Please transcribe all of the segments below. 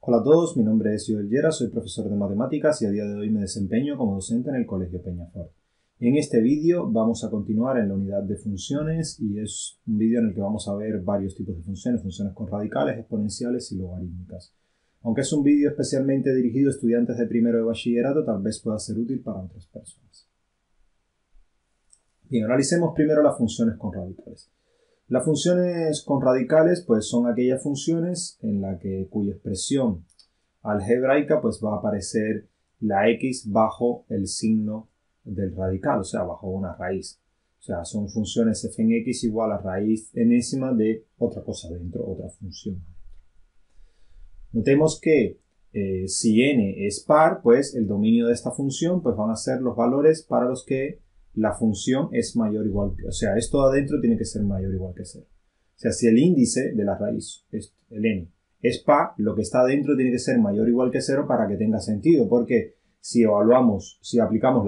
Hola a todos, mi nombre es Joel Llera, soy profesor de matemáticas y a día de hoy me desempeño como docente en el Colegio Peñafort. En este vídeo vamos a continuar en la unidad de funciones y es un vídeo en el que vamos a ver varios tipos de funciones, funciones con radicales, exponenciales y logarítmicas. Aunque es un vídeo especialmente dirigido a estudiantes de primero de bachillerato, tal vez pueda ser útil para otras personas. Bien, analicemos primero las funciones con radicales. Las funciones con radicales pues son aquellas funciones en la cuya expresión algebraica pues va a aparecer la x bajo el signo del radical, o sea, bajo una raíz. O sea, son funciones f en x igual a raíz enésima de otra cosa dentro, otra función. Notemos que si n es par, pues el dominio de esta función pues van a ser los valores para los que la función es mayor o igual que, o sea, esto adentro tiene que ser mayor o igual que 0. O sea, si el índice de la raíz, el n, es par, lo que está adentro tiene que ser mayor o igual que 0 para que tenga sentido, porque si aplicamos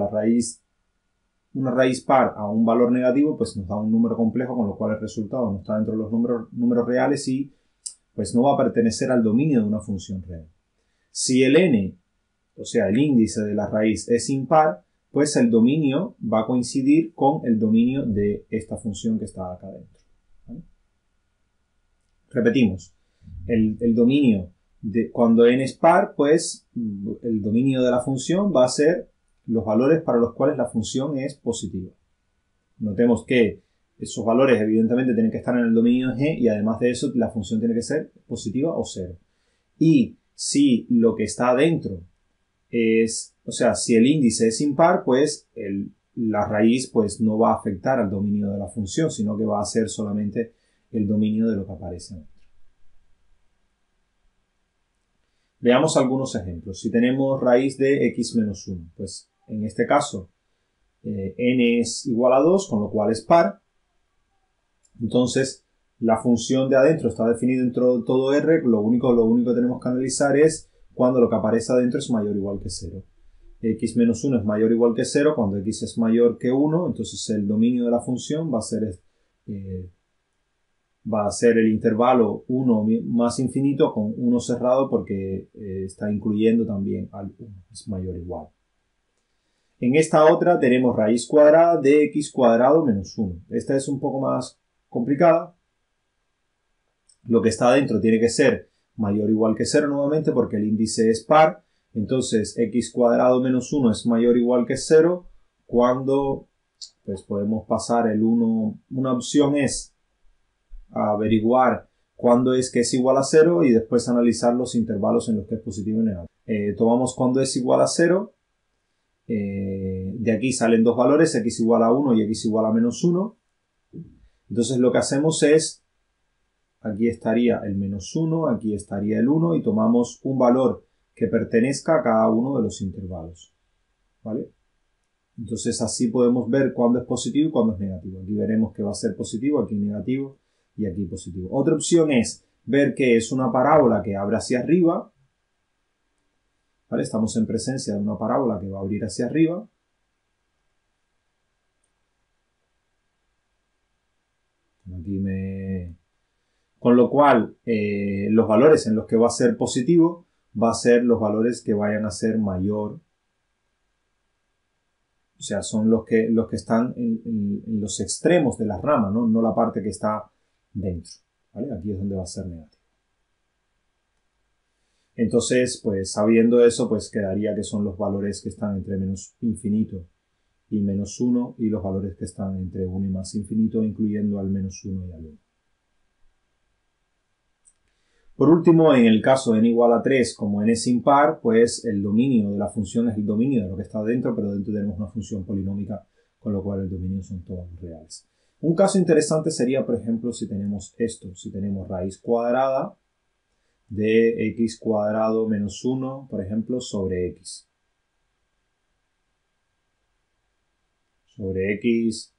una raíz par a un valor negativo, pues nos da un número complejo, con lo cual el resultado no está dentro de los números reales y pues no va a pertenecer al dominio de una función real. Si el n, o sea, el índice de la raíz es impar, pues el dominio va a coincidir con el dominio de esta función que está acá dentro. ¿Vale? Repetimos, el dominio cuando n es par, pues el dominio de la función va a ser los valores para los cuales la función es positiva. Notemos que esos valores evidentemente tienen que estar en el dominio de G y además de eso la función tiene que ser positiva o 0. Y si lo que está adentro o sea, si el índice es impar, pues la raíz pues no va a afectar al dominio de la función, sino que va a ser solamente el dominio de lo que aparece dentro. Veamos algunos ejemplos. Si tenemos raíz de x menos 1, pues en este caso n es igual a 2, con lo cual es par. Entonces, la función de adentro está definida dentro de todo R, lo único que tenemos que analizar es cuando lo que aparece adentro es mayor o igual que 0. X menos 1 es mayor o igual que 0, cuando x es mayor que 1, entonces el dominio de la función va a ser el intervalo 1 más infinito con 1 cerrado porque está incluyendo también al 1, es mayor o igual. En esta otra tenemos raíz cuadrada de x cuadrado menos 1. Esta es un poco más complicada. Lo que está adentro tiene que ser mayor o igual que 0 nuevamente porque el índice es par. Entonces x cuadrado menos 1 es mayor o igual que 0 cuando pues podemos pasar el 1. Una opción es averiguar cuándo es que es igual a 0 y después analizar los intervalos en los que es positivo y negativo. Tomamos cuando es igual a 0. De aquí salen dos valores, x igual a 1 y x igual a menos 1. Entonces lo que hacemos es, aquí estaría el menos 1, aquí estaría el 1 y tomamos un valor que pertenezca a cada uno de los intervalos. ¿Vale? Entonces así podemos ver cuándo es positivo y cuándo es negativo. Aquí veremos que va a ser positivo, aquí negativo y aquí positivo. Otra opción es ver que es una parábola que abre hacia arriba. ¿Vale? Estamos en presencia de una parábola que va a abrir hacia arriba. Con lo cual, los valores en los que va a ser positivo va a ser los valores que vayan a ser mayor. O sea, son los que están en los extremos de la rama, ¿no? No la parte que está dentro. ¿Vale? Aquí es donde va a ser negativo. Entonces, pues sabiendo eso, pues quedaría que son los valores que están entre menos infinito y menos 1 y los valores que están entre 1 y más infinito, incluyendo al menos 1 y al 1. Por último, en el caso de n igual a 3, como n es impar, pues el dominio de la función es el dominio de lo que está dentro, pero dentro tenemos una función polinómica, con lo cual el dominio son todos reales. Un caso interesante sería, por ejemplo, si tenemos esto, si tenemos raíz cuadrada de x cuadrado menos 1, por ejemplo, sobre x. Sobre x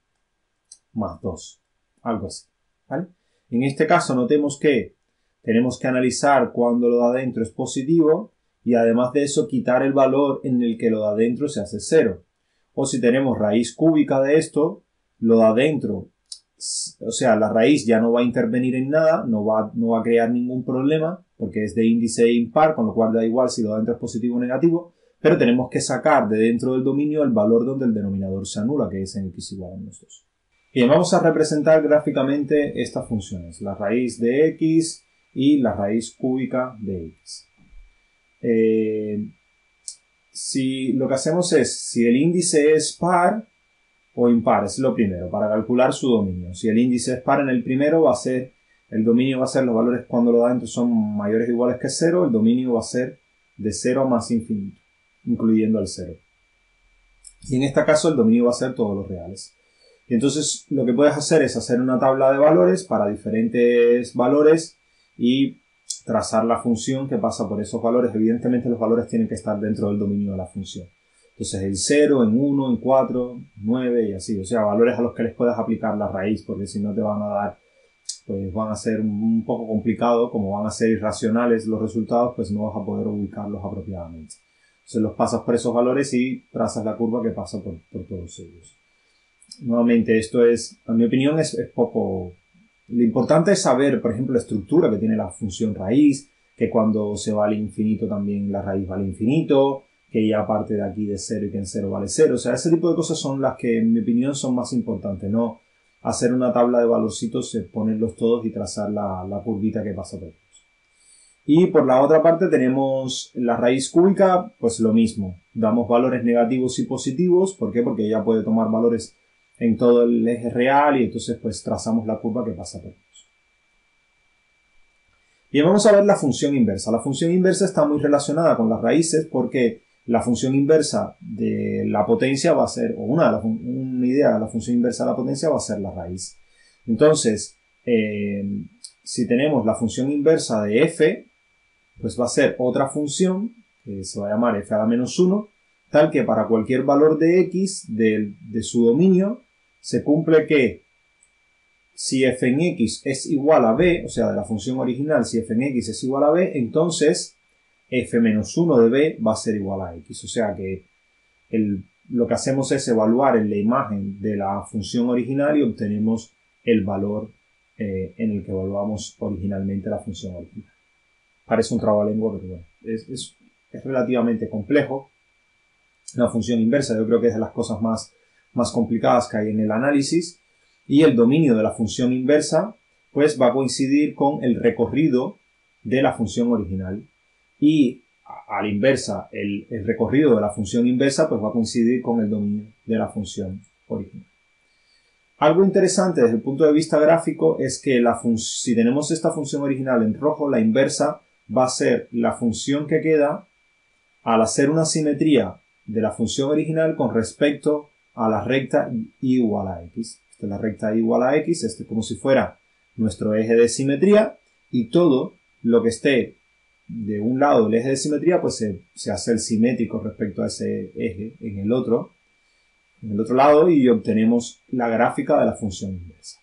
más 2, algo así. ¿Vale? En este caso notemos que tenemos que analizar cuando lo de adentro es positivo y además de eso quitar el valor en el que lo de adentro se hace 0. O si tenemos raíz cúbica de esto, lo de adentro, o sea, la raíz ya no va a intervenir en nada, no va a crear ningún problema, porque es de índice impar, con lo cual da igual si lo da dentro es positivo o negativo, pero tenemos que sacar de dentro del dominio el valor donde el denominador se anula, que es en x igual a menos 2. Bien, vamos a representar gráficamente estas funciones, la raíz de x y la raíz cúbica de x. Si lo que hacemos es, si el índice es par o impar, es lo primero, para calcular su dominio. Si el índice es par en el primero, va a ser, el dominio va a ser los valores cuando lo da dentro son mayores o iguales que 0, el dominio va a ser de 0 a más infinito, incluyendo el 0. Y en este caso el dominio va a ser todos los reales. Y entonces lo que puedes hacer es hacer una tabla de valores para diferentes valores y trazar la función que pasa por esos valores. Evidentemente los valores tienen que estar dentro del dominio de la función. Entonces en 0, en 1, en 4, 9 y así. O sea, valores a los que les puedas aplicar la raíz, porque si no te van a dar, pues van a ser un poco complicado, como van a ser irracionales los resultados, pues no vas a poder ubicarlos apropiadamente. Entonces los pasas por esos valores y trazas la curva que pasa por todos ellos. Nuevamente, esto es, en mi opinión, es poco. Lo importante es saber, por ejemplo, la estructura que tiene la función raíz, que cuando se va al infinito también la raíz va al infinito, que ya parte de aquí de 0 y que en 0 vale 0. O sea, ese tipo de cosas son las que, en mi opinión, son más importantes, no hacer una tabla de valorcitos, ponerlos todos y trazar la curvita que pasa por ellos. Y por la otra parte tenemos la raíz cúbica, pues lo mismo. Damos valores negativos y positivos. ¿Por qué? Porque ella puede tomar valores en todo el eje real y entonces pues trazamos la curva que pasa por ellos. Bien, vamos a ver la función inversa. La función inversa está muy relacionada con las raíces porque la función inversa de la potencia va a ser, o una idea de la función inversa de la potencia va a ser la raíz. Entonces, si tenemos la función inversa de f, pues va a ser otra función que se va a llamar f a la menos 1, tal que para cualquier valor de x de su dominio se cumple que si f en x es igual a b, o sea, de la función original, si f en x es igual a b, entonces f menos 1 de b va a ser igual a x. O sea que lo que hacemos es evaluar en la imagen de la función original y obtenemos el valor en el que evaluamos originalmente la función original. Parece un trabalengua, pero bueno, es relativamente complejo. La función inversa yo creo que es de las cosas más complicadas que hay en el análisis, y el dominio de la función inversa pues va a coincidir con el recorrido de la función original, y a la inversa el recorrido de la función inversa pues va a coincidir con el dominio de la función original. Algo interesante desde el punto de vista gráfico es que si tenemos esta función original en rojo, la inversa va a ser la función que queda al hacer una simetría de la función original con respecto a la recta y igual a x. Esta es la recta y igual a x, este es como si fuera nuestro eje de simetría, y todo lo que esté de un lado del eje de simetría pues se hace el simétrico respecto a ese eje en el otro lado, y obtenemos la gráfica de la función inversa.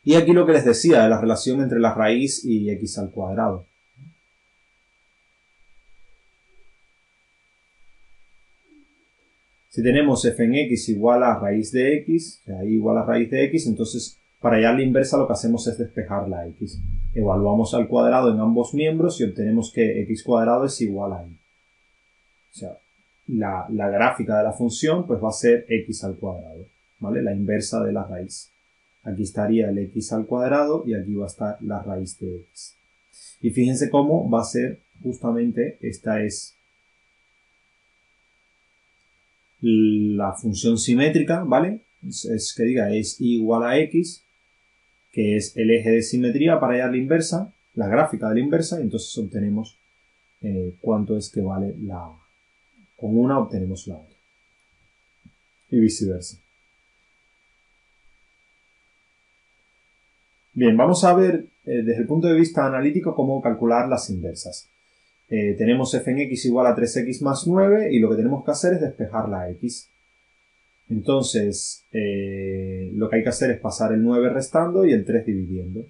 Y aquí lo que les decía de la relación entre la raíz y x al cuadrado. Si tenemos f en x igual a raíz de x, o sea, y igual a raíz de x, entonces para hallar la inversa lo que hacemos es despejar la x. Evaluamos al cuadrado en ambos miembros y obtenemos que x cuadrado es igual a y. O sea, la gráfica de la función pues va a ser x al cuadrado, ¿vale? La inversa de la raíz. Aquí estaría el x al cuadrado y aquí va a estar la raíz de x. Y fíjense cómo va a ser justamente, esta es la función simétrica, ¿vale? Es que diga es y igual a x, que es el eje de simetría para hallar la inversa, la gráfica de la inversa, y entonces obtenemos cuánto es que vale con una obtenemos la otra. Y viceversa. Bien, vamos a ver desde el punto de vista analítico cómo calcular las inversas. Tenemos f en x igual a 3x más 9 y lo que tenemos que hacer es despejar la x. Entonces, lo que hay que hacer es pasar el 9 restando y el 3 dividiendo.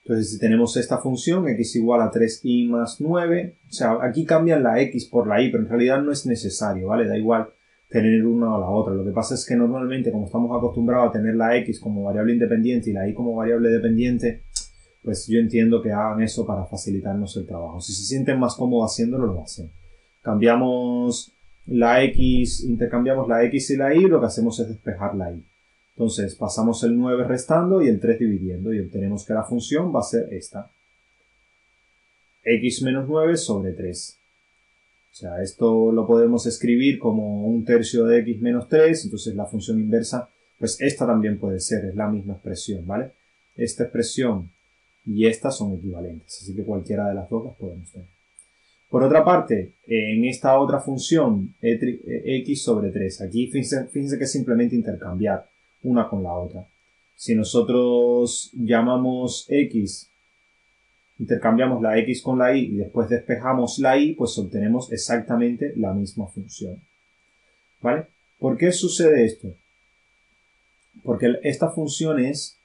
Entonces, si tenemos esta función, x igual a 3y más 9, o sea, aquí cambian la x por la y, pero en realidad no es necesario, ¿vale? Da igual tener una o la otra. Lo que pasa es que normalmente, como estamos acostumbrados a tener la x como variable independiente y la y como variable dependiente, pues yo entiendo que hagan eso para facilitarnos el trabajo. Si se sienten más cómodos haciéndolo, lo hacen. Cambiamos la X, intercambiamos la X y la Y, lo que hacemos es despejar la Y. Entonces pasamos el 9 restando y el 3 dividiendo y obtenemos que la función va a ser esta. X menos 9 sobre 3. O sea, esto lo podemos escribir como 1/3 de X menos 3, entonces la función inversa, pues esta también puede ser, es la misma expresión, ¿vale? Esta expresión y esta son equivalentes, así que cualquiera de las dos las podemos tener. Por otra parte, en esta otra función, X sobre 3, aquí fíjense que es simplemente intercambiar una con la otra. Si nosotros llamamos X, intercambiamos la X con la Y y después despejamos la Y, pues obtenemos exactamente la misma función. ¿Vale? ¿Por qué sucede esto? Porque estas funciones,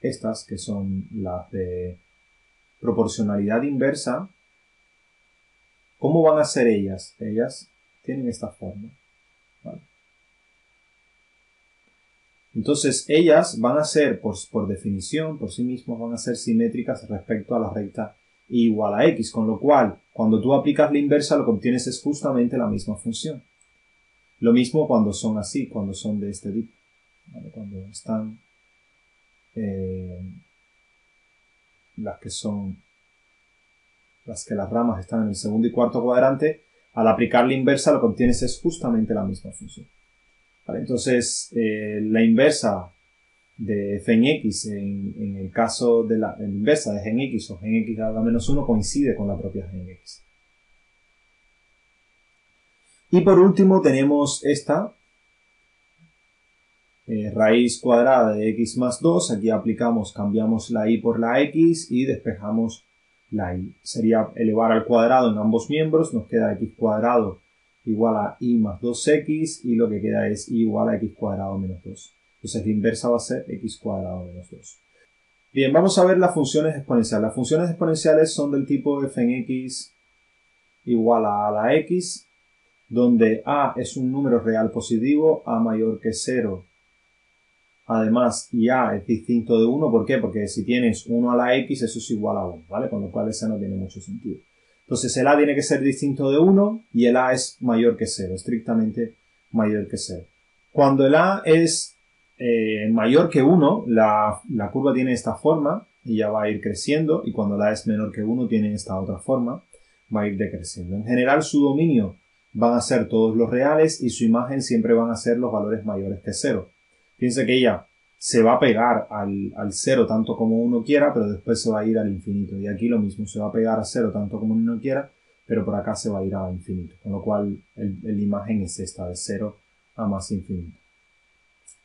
estas que son las de proporcionalidad inversa, ¿cómo van a ser ellas? Ellas tienen esta forma. ¿Vale? Entonces, ellas van a ser, por definición, por sí mismas, van a ser simétricas respecto a la recta y igual a X, con lo cual, cuando tú aplicas la inversa, lo que obtienes es justamente la misma función. Lo mismo cuando son así, cuando son de este tipo. ¿Vale? Cuando están las que las ramas están en el segundo y cuarto cuadrante, al aplicar la inversa, lo que obtienes es justamente la misma función. ¿Vale? Entonces, la inversa de f en x, en el caso de la inversa de g en x o g en x a la menos 1 coincide con la propia g en x. Y por último tenemos esta raíz cuadrada de x más 2. Aquí cambiamos la y por la x y despejamos la y. Sería elevar al cuadrado en ambos miembros, nos queda x cuadrado igual a y más 2x y lo que queda es y igual a x cuadrado menos 2. Entonces la inversa va a ser x cuadrado menos 2. Bien, vamos a ver las funciones exponenciales. Las funciones exponenciales son del tipo f en x igual a la x, donde a es un número real positivo, a mayor que 0. Además, y a es distinto de 1. ¿Por qué? Porque si tienes 1 a la x, eso es igual a 1, ¿vale? Con lo cual ese no tiene mucho sentido. Entonces el a tiene que ser distinto de 1 y el a es mayor que 0, estrictamente mayor que 0. Cuando el a es mayor que 1, la curva tiene esta forma y ya va a ir creciendo, y cuando el a es menor que 1 tiene esta otra forma, va a ir decreciendo. En general su dominio van a ser todos los reales y su imagen siempre van a ser los valores mayores que 0. Piensa que ella se va a pegar al 0 tanto como uno quiera, pero después se va a ir al infinito. Y aquí lo mismo, se va a pegar a 0 tanto como uno quiera, pero por acá se va a ir a infinito. Con lo cual, la imagen es esta, de 0 a más infinito.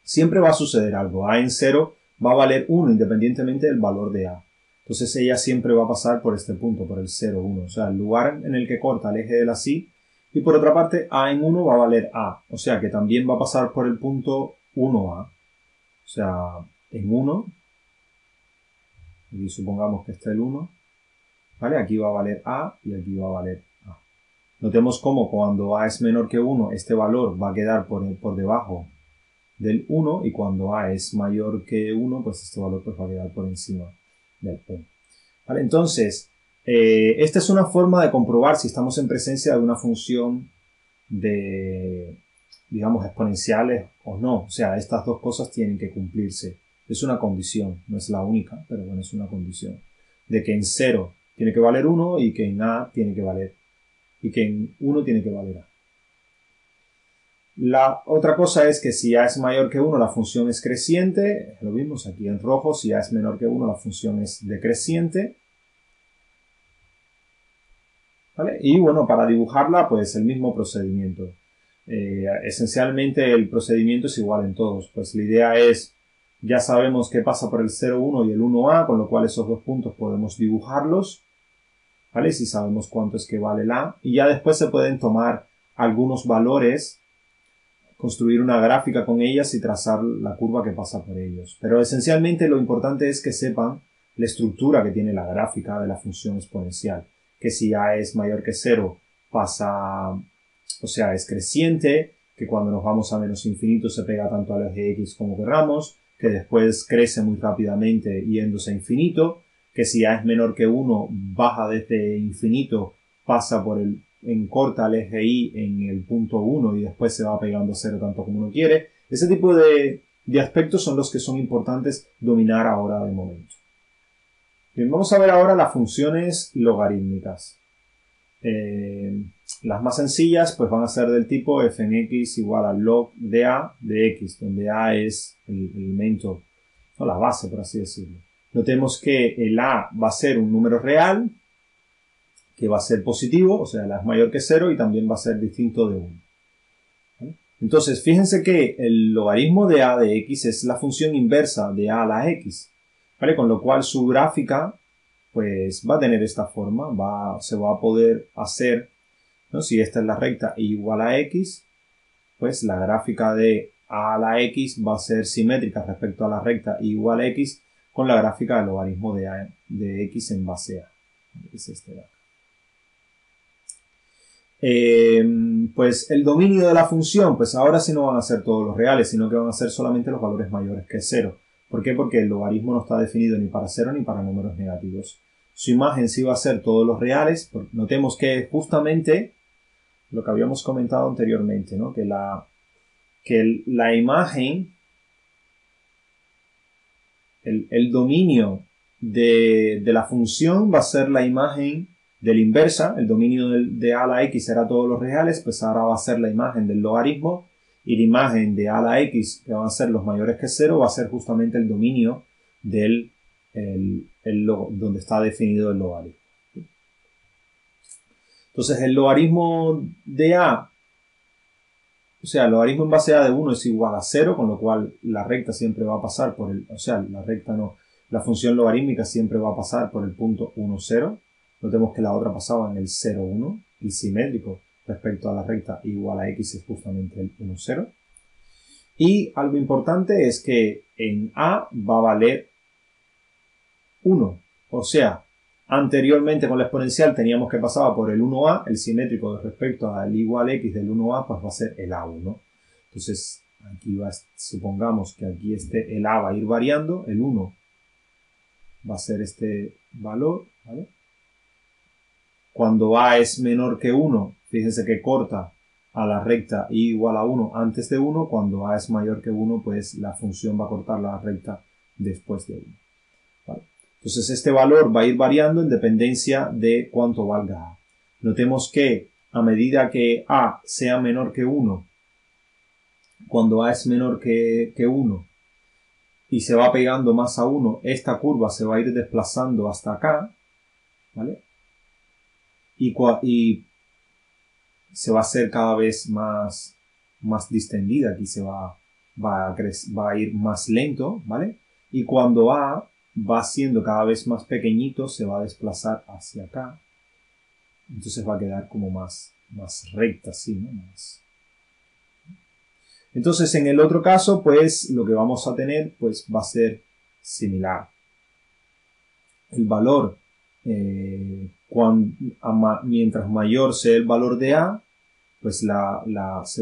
Siempre va a suceder algo. A en 0 va a valer 1 independientemente del valor de a. Entonces ella siempre va a pasar por este punto, por el 0, 1. O sea, el lugar en el que corta el eje de la Y. Y por otra parte, a en 1 va a valer a. O sea, que también va a pasar por el punto 1a. O sea, en 1, y supongamos que está el 1, ¿vale? Aquí va a valer a y aquí va a valer a. Notemos cómo cuando a es menor que 1, este valor va a quedar por debajo del 1, y cuando a es mayor que 1, pues este valor pues va a quedar por encima del 1. ¿Vale? Entonces, esta es una forma de comprobar si estamos en presencia de una función de, digamos, exponenciales o no. O sea, estas dos cosas tienen que cumplirse. Es una condición, no es la única, pero bueno, es una condición. De que en 0 tiene que valer 1 y que en a tiene que valer, y que en 1 tiene que valer a. La otra cosa es que si a es mayor que 1, la función es creciente. Lo vimos aquí en rojo. Si a es menor que 1, la función es decreciente. ¿Vale? Y bueno, para dibujarla, pues el mismo procedimiento. Esencialmente el procedimiento es igual en todos. Pues la idea es, ya sabemos qué pasa por el 0, 1 y el 1a, con lo cual esos dos puntos podemos dibujarlos. ¿Vale? Si sabemos cuánto es que vale el a. Y ya después se pueden tomar algunos valores, construir una gráfica con ellas y trazar la curva que pasa por ellos. Pero esencialmente lo importante es que sepan la estructura que tiene la gráfica de la función exponencial. Que si a es mayor que 0 pasa, o sea, es creciente, que cuando nos vamos a menos infinito se pega tanto al eje x como querramos, que después crece muy rápidamente yéndose a infinito, que si A es menor que 1 baja desde infinito, pasa corta el eje Y en el punto 1 y después se va pegando a 0 tanto como uno quiere. Ese tipo de aspectos son los que son importantes dominar ahora de momento. Bien, vamos a ver ahora las funciones logarítmicas. Las más sencillas pues van a ser del tipo f en x igual al log de a de x, donde a es el elemento, o la base por así decirlo. Notemos que el a va a ser un número real, que va a ser positivo, o sea, el a es mayor que 0 y también va a ser distinto de 1. ¿Vale? Entonces, fíjense que el logaritmo de a de x es la función inversa de a a la x, ¿vale? Con lo cual su gráfica pues va a tener esta forma, se va a poder hacer, ¿no? Si esta es la recta igual a x, pues la gráfica de a la x va a ser simétrica respecto a la recta igual a x con la gráfica del logaritmo de a de x en base a. Es este de acá. Pues el dominio de la función, pues ahora sí no van a ser todos los reales, sino que van a ser solamente los valores mayores que 0. ¿Por qué? Porque el logaritmo no está definido ni para 0 ni para números negativos. Su imagen sí va a ser todos los reales. Notemos que justamente lo que habíamos comentado anteriormente, ¿no? Que la imagen, el dominio de la función va a ser la imagen de la inversa. El dominio de a a la x será todos los reales, pues ahora va a ser la imagen del logaritmo, y la imagen de a a la x, que van a ser los mayores que 0, va a ser justamente el dominio del donde está definido el logaritmo. Entonces el logaritmo de a, o sea, el logaritmo en base a de 1 es igual a 0, con lo cual la recta siempre va a pasar por la función logarítmica siempre va a pasar por el punto 1, 0. Notemos que la otra pasaba en el 0, 1, el simétrico respecto a la recta igual a x es justamente el 1, 0. Y algo importante es que en a va a valer 1, o sea, anteriormente con la exponencial teníamos que pasar por el 1a, el simétrico respecto al igual x del 1a, pues va a ser el a1. Entonces, aquí supongamos que aquí el a va a ir variando, el 1 va a ser este valor, ¿vale? Cuando a es menor que 1, fíjense que corta a la recta y igual a 1 antes de 1, cuando a es mayor que 1, pues la función va a cortar la recta después de 1. ¿Vale? Entonces este valor va a ir variando en dependencia de cuánto valga a. Notemos que a medida que a sea menor que 1, cuando a es menor que 1 y se va pegando más a 1, esta curva se va a ir desplazando hasta acá, ¿vale? Y se va a hacer cada vez más distendida, aquí va a ir más lento, ¿vale? Y cuando a va siendo cada vez más pequeñito, se va a desplazar hacia acá. Entonces va a quedar como más recta, así, ¿no? Entonces, en el otro caso, pues, lo que vamos a tener, pues, va a ser similar. El valor, mientras mayor sea el valor de A, pues se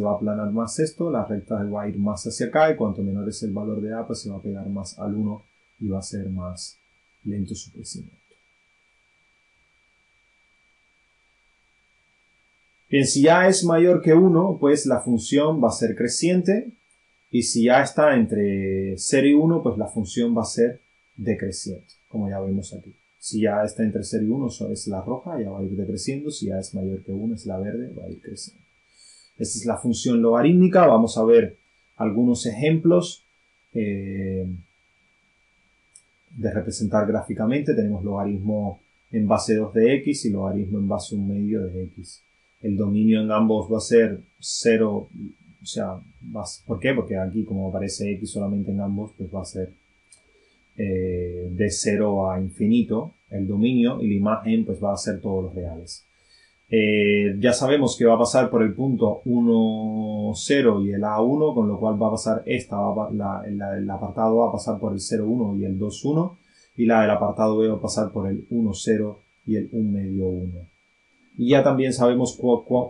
va a aplanar más esto, la recta va a ir más hacia acá, y cuanto menor es el valor de A, pues se va a pegar más al 1 y va a ser más lento su crecimiento. Bien, si A es mayor que 1, pues la función va a ser creciente, y si A está entre 0 y 1, pues la función va a ser decreciente, como ya vemos aquí. Si A está entre 0 y 1, es la roja, ya va a ir decreciendo. Si A es mayor que 1, es la verde, va a ir creciendo. Esta es la función logarítmica. Vamos a ver algunos ejemplos de representar gráficamente. Tenemos logaritmo en base 2 de x y logaritmo en base 1 medio de x. El dominio en ambos va a ser 0, o sea, ¿por qué? Porque aquí como aparece x solamente en ambos, pues va a ser de 0 a infinito el dominio, y la imagen pues va a ser todos los reales. Ya sabemos que va a pasar por el punto 1, 0 y el A1, con lo cual va a pasar el apartado va a pasar por el 0, 1 y el 2, 1, y la del apartado B va a pasar por el 1, 0 y el 1 medio 1. Y ya también sabemos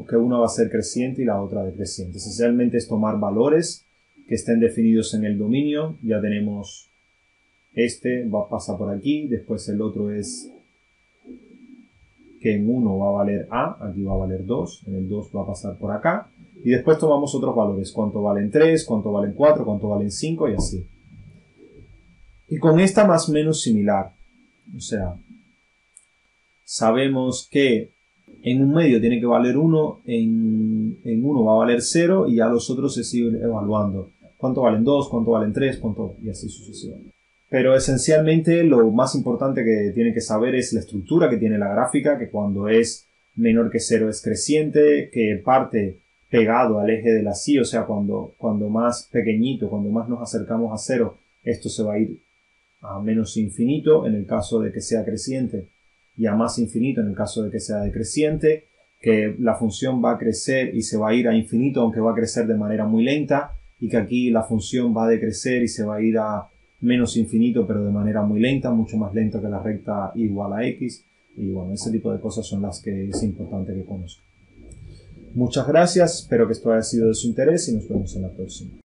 que una va a ser creciente y la otra decreciente. Esencialmente es tomar valores que estén definidos en el dominio. Ya tenemos este, pasa por aquí, después el otro es que en 1 va a valer A, aquí va a valer 2, en el 2 va a pasar por acá. Y después tomamos otros valores, cuánto valen 3, cuánto valen 4, cuánto valen 5 y así. Y con esta más o menos similar. O sea, sabemos que en un medio tiene que valer 1, en 1 va a valer 0 y ya los otros se siguen evaluando. ¿Cuánto valen 2? ¿Cuánto valen 3? ¿Cuánto? Y así sucesivamente. Pero esencialmente lo más importante que tiene que saber es la estructura que tiene la gráfica, que cuando es menor que 0 es creciente, que parte pegado al eje de la Y, o sea, cuando más pequeñito, cuando más nos acercamos a 0, esto se va a ir a menos infinito en el caso de que sea creciente y a más infinito en el caso de que sea decreciente, que la función va a crecer y se va a ir a infinito aunque va a crecer de manera muy lenta, y que aquí la función va a decrecer y se va a ir a menos infinito pero de manera muy lenta, mucho más lento que la recta igual a x. Y bueno, ese tipo de cosas son las que es importante que conozcan. Muchas gracias, espero que esto haya sido de su interés y nos vemos en la próxima.